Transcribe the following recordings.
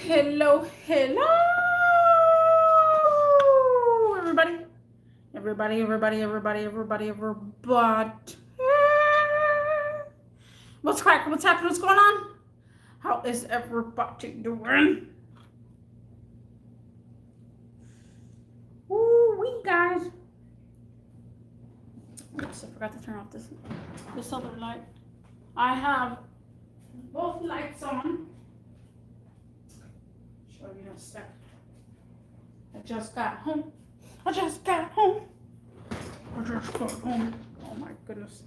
Hello, hello, everybody. Everybody. What's cracking? What's happening? What's going on? How is everybody doing? Ooh, we guys. Oops, I forgot to turn off this other light. I have both lights on. Show you in a sec. I just got home. Oh my goodness.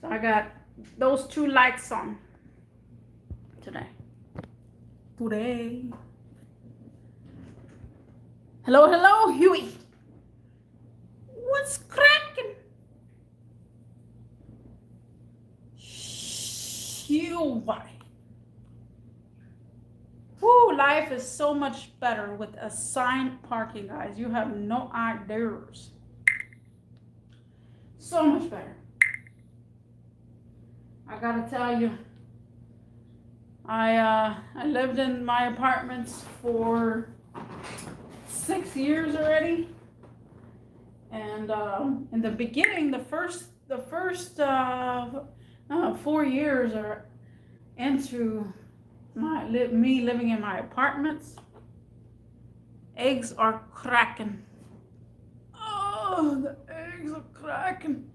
So I got those two lights on today. Hello, Huey. What's cracking? Huey. Woo, life is so much better with assigned parking, guys. You have no ideas. So much better. I gotta tell you, I lived in my apartments for 6 years already, and in the beginning, the first 4 years are into me living in my apartments. Eggs are cracking. Oh, the eggs are cracking.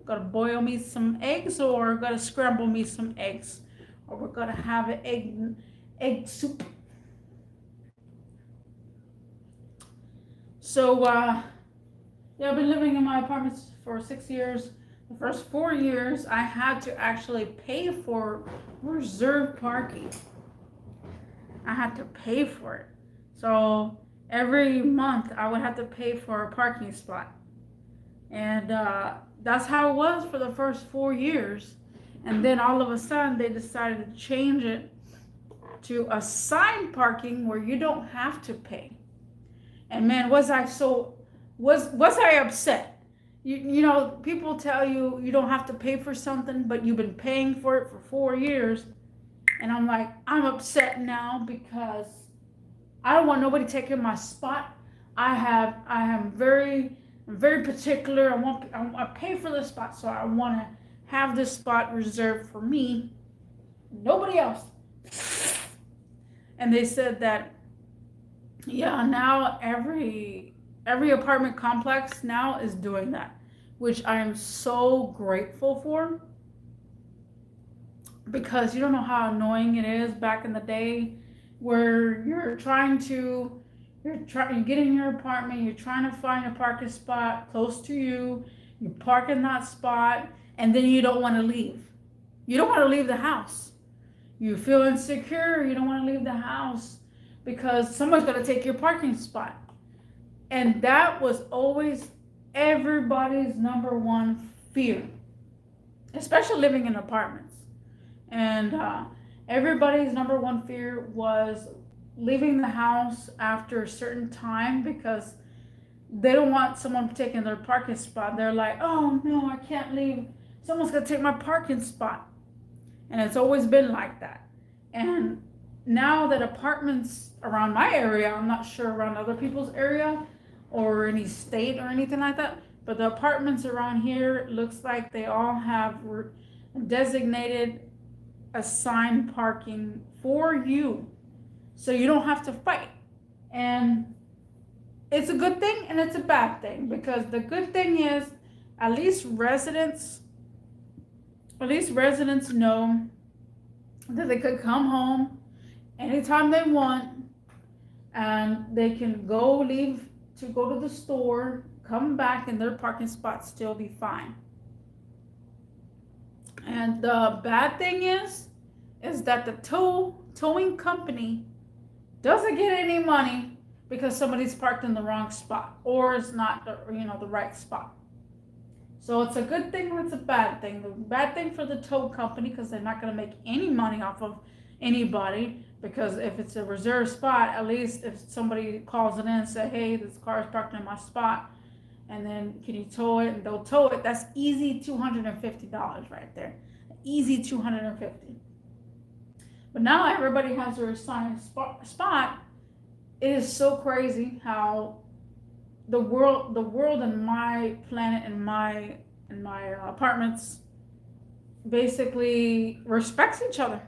Gotta boil me some eggs, or gotta scramble me some eggs, or we're gonna have an egg soup. So yeah, I've been living in my apartments for 6 years. The first 4 years I had to actually pay for reserved parking. I had to pay for it. So every month I would have to pay for a parking spot. And that's how it was for the first 4 years. And then all of a sudden they decided to change it to assigned parking where you don't have to pay. And man, was I upset. You know, people tell you you don't have to pay for something, but you've been paying for it for 4 years. And I'm like, I'm upset now because I don't want nobody taking my spot. I am very particular. I pay for this spot, so I want to have this spot reserved for me, nobody else. And they said that, yeah, now every apartment complex now is doing that, which I am so grateful for, because you don't know how annoying it is back in the day where you get in your apartment, you're trying to find a parking spot close to you, you park in that spot, and then you don't want to leave. You don't want to leave the house. You feel insecure, you don't want to leave the house because someone's going to take your parking spot. And that was always everybody's number one fear, especially living in apartments. And everybody's number one fear was leaving the house after a certain time because they don't want someone taking their parking spot. They're like, oh no, I can't leave. Someone's going to take my parking spot. And it's always been like that. And now that apartments around my area, I'm not sure around other people's area or any state or anything like that, but the apartments around here, looks like they all have designated assigned parking for you, so you don't have to fight. And it's a good thing and it's a bad thing, because the good thing is at least residents know that they could come home anytime they want, and they can go to the store, come back, and their parking spot still be fine. And the bad thing is that the towing company doesn't get any money because somebody's parked in the wrong spot, or it's not the right spot. So it's a good thing and it's a bad thing. The bad thing for the tow company, because they're not going to make any money off of anybody, because if it's a reserved spot, at least if somebody calls it in and say, hey, this car is parked in my spot, and then can you tow it, and they'll tow it, that's easy $250 right there. Easy $250. But now everybody has their assigned spot. It is so crazy how the world and my planet and my apartments basically respects each other.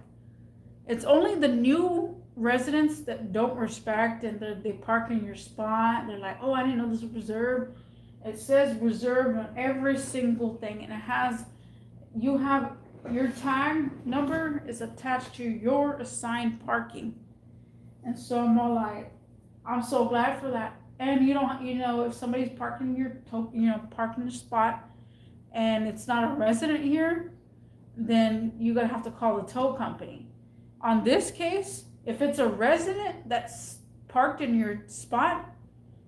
It's only the new residents that don't respect, and they park in your spot. They're like, oh, I didn't know this was reserved. It says reserved on every single thing, and it has, you have, your tag number is attached to your assigned parking. And so I'm all like, I'm so glad for that. And you don't, if somebody's parking parking your spot and it's not a resident here, then you're gonna have to call the tow company. On this case, if it's a resident that's parked in your spot,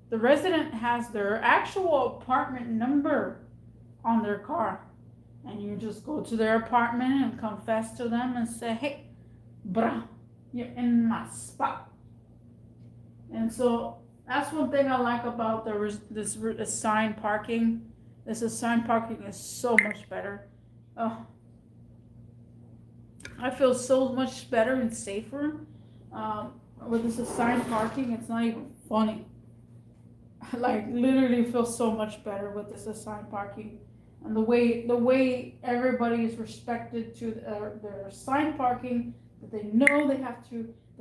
the resident has their actual apartment number on their car. And you just go to their apartment and confess to them and say, hey, bruh, you're in my spot. And so that's one thing I like about this assigned parking. This assigned parking is so much better. Oh, I feel so much better and safer with this assigned parking. It's not even funny. I literally feel so much better with this assigned parking. And the way everybody is respected to their assigned parking, that they know they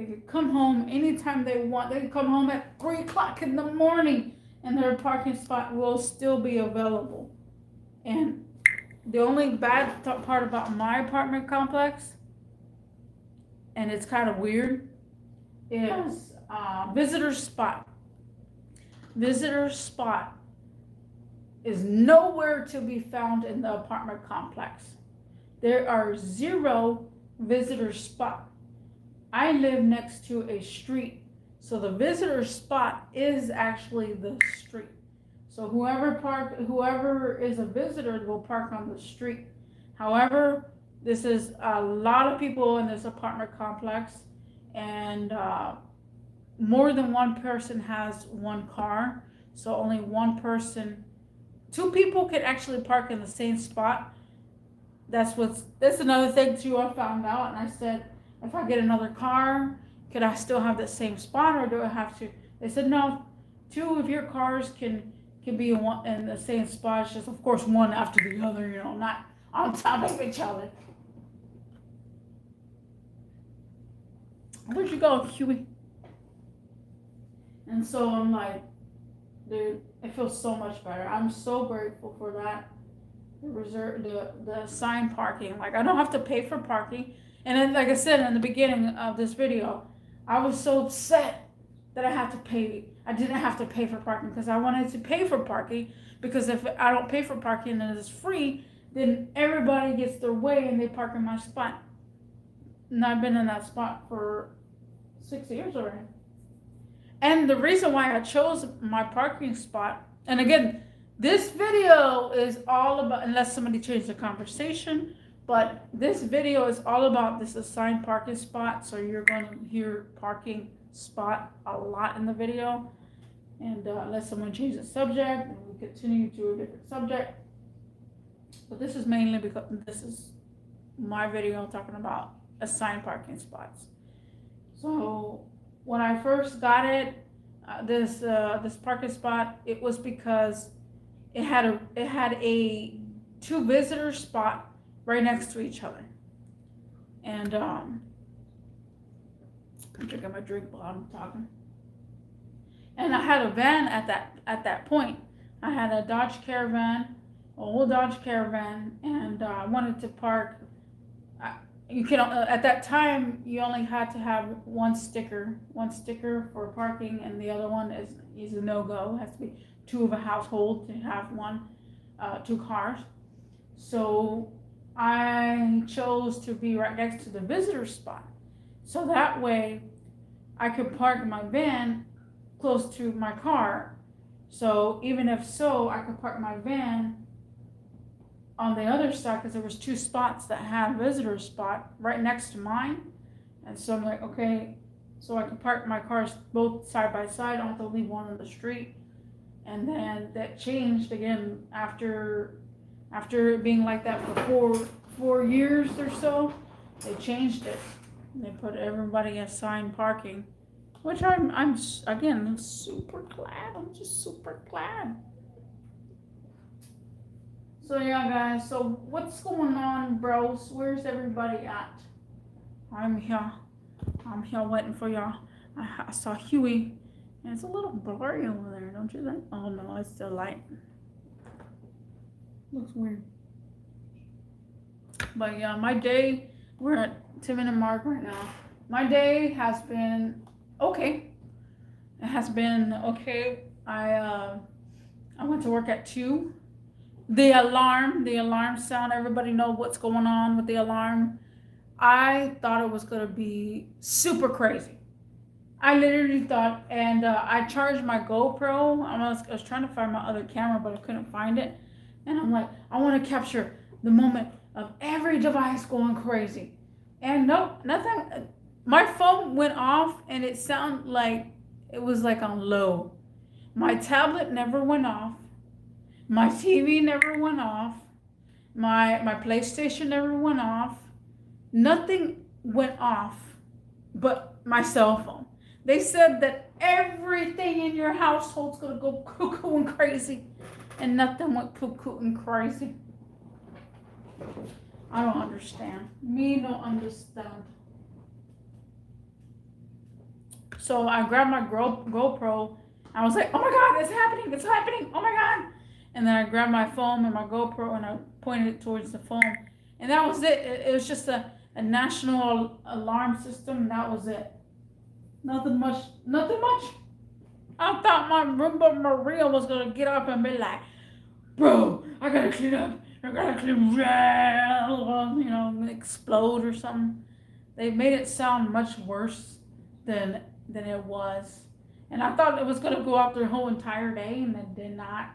can come home anytime they want. They can come home at 3 o'clock in the morning and their parking spot will still be available. And the only bad part about my apartment complex, and it's kind of weird, is visitor spot. Visitor spot is nowhere to be found in the apartment complex. There are 0 visitor spot. I live next to a street, so the visitor spot is actually the street. So whoever is a visitor will park on the street. However, this is a lot of people in this apartment complex, and more than one person has one car, so only one person. 2 people can actually park in the same spot. That's another thing too I found out, and I said, if I get another car, could I still have the same spot, or do I have to? They said no, 2 of your cars can be in the same spot. It's just, of course, one after the other, not on top of each other. Where'd you go, Huey? And so I'm like, dude, it feels so much better. I'm so grateful for that. The assigned parking. Like, I don't have to pay for parking. And then, like I said in the beginning of this video, I was so upset that I didn't have to pay for parking, because I wanted to pay for parking, because if I don't pay for parking and it's free, then everybody gets their way and they park in my spot. And I've been in that spot for 6 years already. And the reason why I chose my parking spot, and again, this video is all about, unless somebody changed the conversation, but this video is all about this assigned parking spot. So you're going to hear parking spot a lot in the video. And unless someone changes the subject, and we continue to a different subject. But this is mainly because this is my video talking about assigned parking spots. So when I first got it, this parking spot, it was because it had a 2 visitor spot right next to each other. And I'm drinking my drink while I'm talking. And I had a van at that point. I had a Dodge Caravan, an old Dodge Caravan, and I wanted to park. You can at that time you only had to have one sticker for parking, and the other one is a no-go. It has to be 2 of a household to have 2 cars. So I chose to be right next to the visitor spot, so that way I could park my van close to my car. So even if I could park my van on the other side, because there was 2 spots that had a visitor spot right next to mine. And so I'm like, okay, so I can park my cars both side by side. I don't have to leave one on the street. And then that changed again after it being like that for 4 years or so. They changed it. They put everybody assigned parking, which again super glad. I'm just super glad. So yeah, guys. So what's going on, bros? Where's everybody at? I'm here. I'm here waiting for y'all. I saw Huey, and it's a little blurry over there, don't you think? Oh no, it's the light. Looks weird. But yeah, my day. We're at Tim and Mark right now. My day has been okay. It has been okay. I went to work at 2. The alarm sound. Everybody know what's going on with the alarm. I thought it was gonna be super crazy. I literally thought, and I charged my GoPro. I was trying to find my other camera, but I couldn't find it. And I'm like, I want to capture the moment of every device going crazy. And nope, nothing. My phone went off, and it sounded like it was like on low. My tablet never went off. My TV never went off. My PlayStation never went off. Nothing went off but my cell phone. They said that everything in your household's gonna go cuckoo and crazy, and nothing went cuckoo and crazy. I don't understand. Me don't understand. So I grabbed my GoPro. I was like, oh my God, it's happening, oh my God. And then I grabbed my phone and my GoPro and I pointed it towards the phone. And that was it. It was just a national alarm system, and that was it. Nothing much. I thought my Roomba Maria was gonna get up and be like, bro, I gotta clean up. Explode or something. They made it sound much worse than it was. And I thought it was gonna go out their whole entire day, and it did not.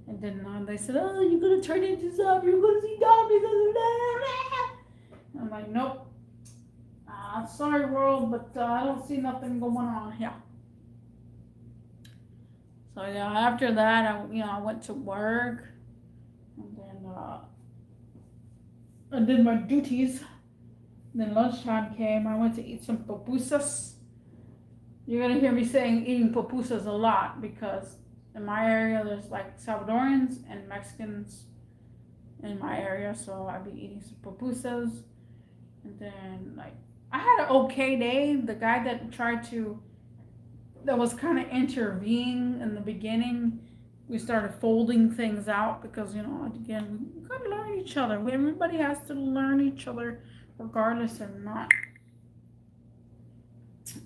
It did not. They said, oh, you're gonna turn into zombie, you're gonna see zombies. I'm like, nope. Sorry, world, but I don't see nothing going on here. So yeah, after that, I went to work, and then I did my duties. Then lunchtime came. I went to eat some pupusas. You're gonna hear me saying eating pupusas a lot because in my area there's like Salvadorians and Mexicans in my area, so I'd be eating some pupusas. And then I had an okay day. The guy that was kind of intervening in the beginning, we started folding things out because, again, we gotta learn each other. Everybody has to learn each other regardless or not.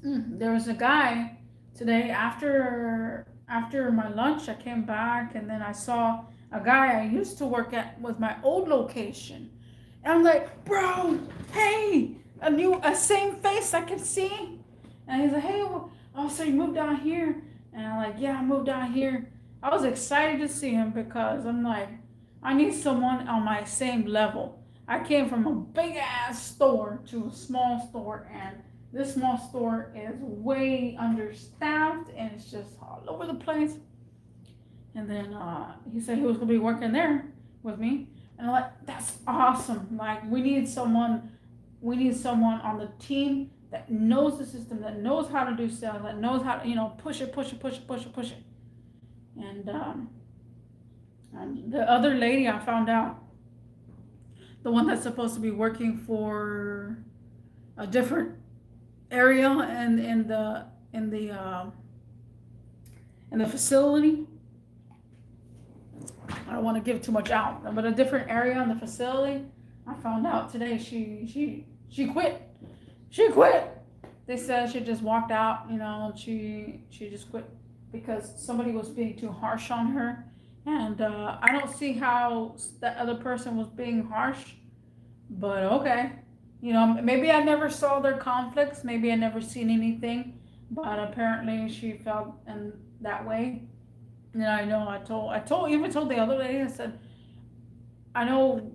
There was a guy today after my lunch. I came back and then I saw a guy I used to work at with my old location. And I'm like, bro, hey, a same face I can see. And he's like, hey, so you moved down here? And I'm like, yeah, I moved down here. I was excited to see him because I'm like, I need someone on my same level. I came from a big ass store to a small store, and this small store is way understaffed and it's just all over the place. And then he said he was gonna be working there with me. And I'm like, that's awesome. Like, we need someone on the team that knows the system, that knows how to do sales, that knows how to, push it. And the other lady I found out, the one that's supposed to be working for a different area in the facility. I don't want to give too much out, but a different area in the facility. I found out today she quit. She quit. They said she just walked out. She just quit because somebody was being too harsh on her, and I don't see how that other person was being harsh, but okay. Maybe I never saw their conflicts. Maybe I never seen anything, but apparently she felt in that way. And I know even told the other lady, I said, I know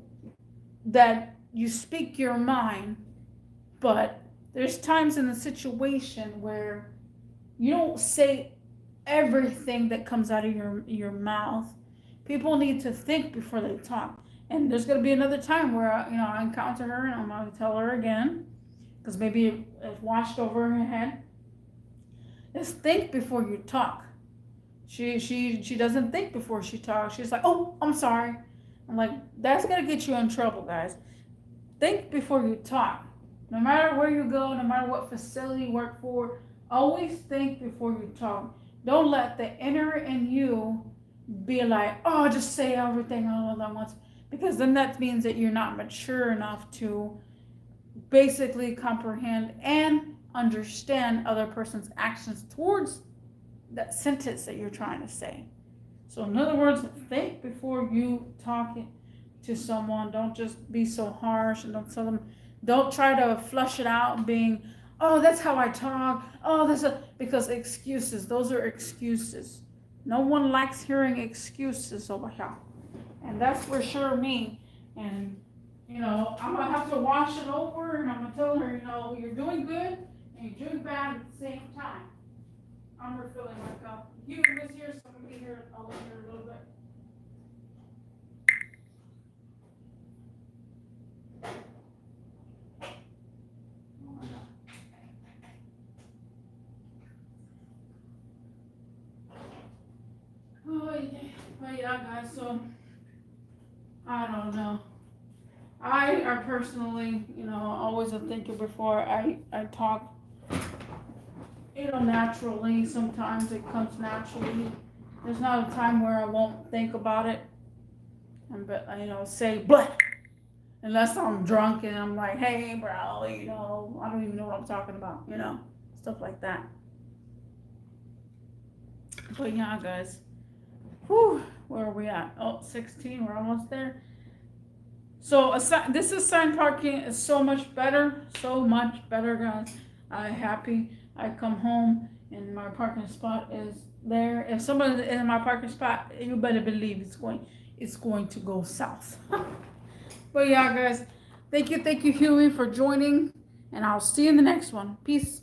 that you speak your mind, but there's times in the situation where you don't say everything that comes out of your mouth. People need to think before they talk. And there's going to be another time where I encounter her and I'm going to tell her again. because maybe it's washed over her head. Is think before you talk. She doesn't think before she talks. She's like, oh, I'm sorry. I'm like, that's gonna get you in trouble, guys. Think before you talk. No matter where you go, no matter what facility you work for, always think before you talk. Don't let the inner in you be like, oh, just say everything all at once. Because then that means that you're not mature enough to basically comprehend and understand other person's actions towards that sentence that you're trying to say. So in other words, think before you talk to someone. Don't just be so harsh, and don't try to flush it out being, oh, that's how I talk. Oh, because excuses, those are excuses. No one likes hearing excuses over here. And that's for sure me. And I'm gonna have to wash it over, and I'm gonna tell her, you're doing good and you're doing bad at the same time. I'm refilling my cup. You was here, so I'm gonna be here. I'll be here a little bit. Oh yeah, guys. So I don't know. I personally, always a thinker before I talk. Naturally. Sometimes it comes naturally. There's not a time where I won't think about it, say but unless I'm drunk and I'm like, hey, bro, I don't even know what I'm talking about, stuff like that. But yeah, guys. Whew, where are we at? Oh, 16. We're almost there. So this assigned parking is so much better, guys. I'm happy. I come home and my parking spot is there. If somebody's in my parking spot, you better believe it's going to go south. But yeah, guys, thank you, Huey, for joining, and I'll see you in the next one. Peace.